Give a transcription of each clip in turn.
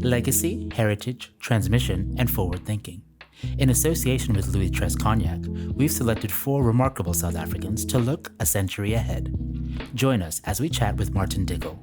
legacy, heritage, transmission, and forward thinking. In association with Louis XIII Cognac, we've selected 4 remarkable South Africans to look a century ahead. Join us as we chat with Martin Diggle.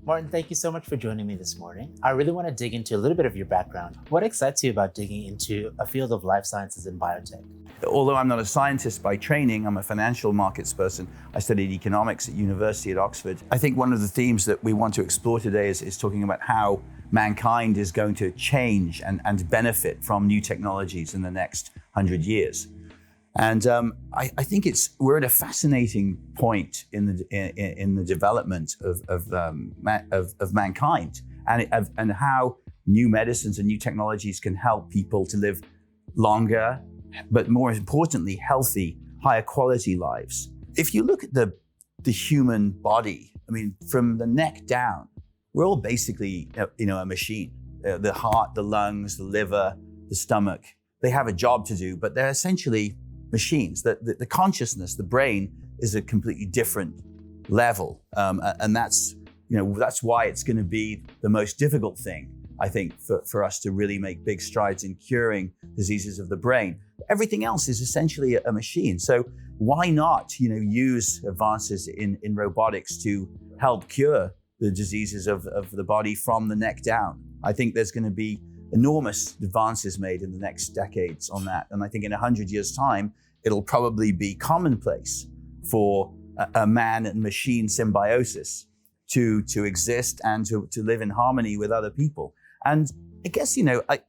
Martin, thank you so much for joining me this morning. I really want to dig into a little bit of your background. What excites you about digging into a field of life sciences and biotech? Although I'm not a scientist by training, I'm a financial markets person. I studied economics at university at Oxford. I think one of the themes that we want to explore today is talking about how mankind is going to change and benefit from new technologies in the next 100 years. And I think we're at a fascinating point in the development of mankind and how new medicines and new technologies can help people to live longer, but more importantly, healthy, higher quality lives. If you look at the human body, I mean, from the neck down, we're all basically a machine. The heart, the lungs, the liver, the stomach, they have a job to do, but they're essentially machines. The consciousness, the brain, is a completely different level, and that's why it's going to be the most difficult thing, I think, for us to really make big strides in curing diseases of the brain. Everything else is essentially a machine. So why not use advances in robotics to help cure the diseases of the body from the neck down? I think there's going to be enormous advances made in the next decades on that. And I think in 100 years' time, it'll probably be commonplace for a man and machine symbiosis to exist and to live in harmony with other people. And I guess,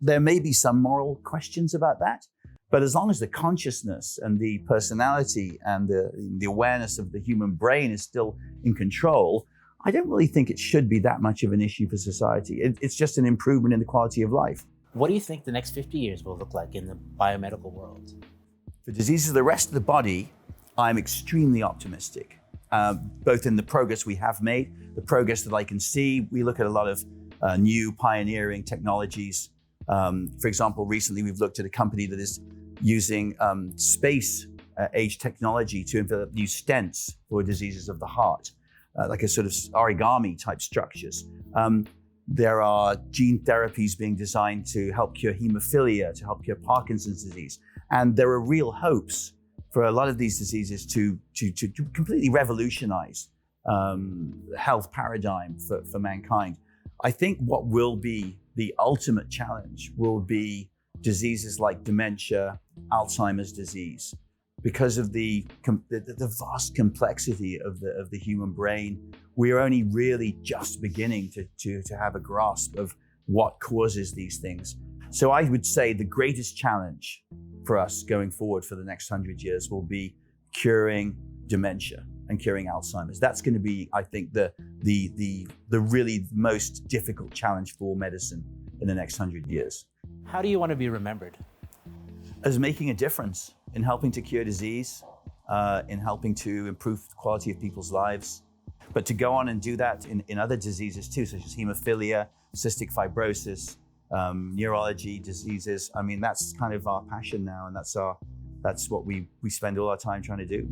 there may be some moral questions about that, but as long as the consciousness and the personality and the awareness of the human brain is still in control, I don't really think it should be that much of an issue for society. It's just an improvement in the quality of life. What do you think the next 50 years will look like in the biomedical world? For diseases of the rest of the body, I'm extremely optimistic, both in the progress we have made, the progress that I can see. We look at a lot of new pioneering technologies. For example, recently we've looked at a company that is using space age technology to develop new stents for diseases of the heart. Like a sort of origami type structures. There are gene therapies being designed to help cure hemophilia, to help cure Parkinson's disease. And there are real hopes for a lot of these diseases to completely revolutionize the health paradigm for mankind. I think what will be the ultimate challenge will be diseases like dementia, Alzheimer's disease, because of the vast complexity of the human brain. We are only really just beginning to have a grasp of what causes these things. So I would say the greatest challenge for us going forward for the next 100 years will be curing dementia and curing Alzheimer's. That's going to be, I think, the really most difficult challenge for medicine in the next 100 years. How do you want to be remembered? As making a difference in helping to cure disease, in helping to improve the quality of people's lives, but to go on and do that in other diseases too, such as hemophilia, cystic fibrosis, neurology diseases. I mean, that's kind of our passion now, and that's what we spend all our time trying to do.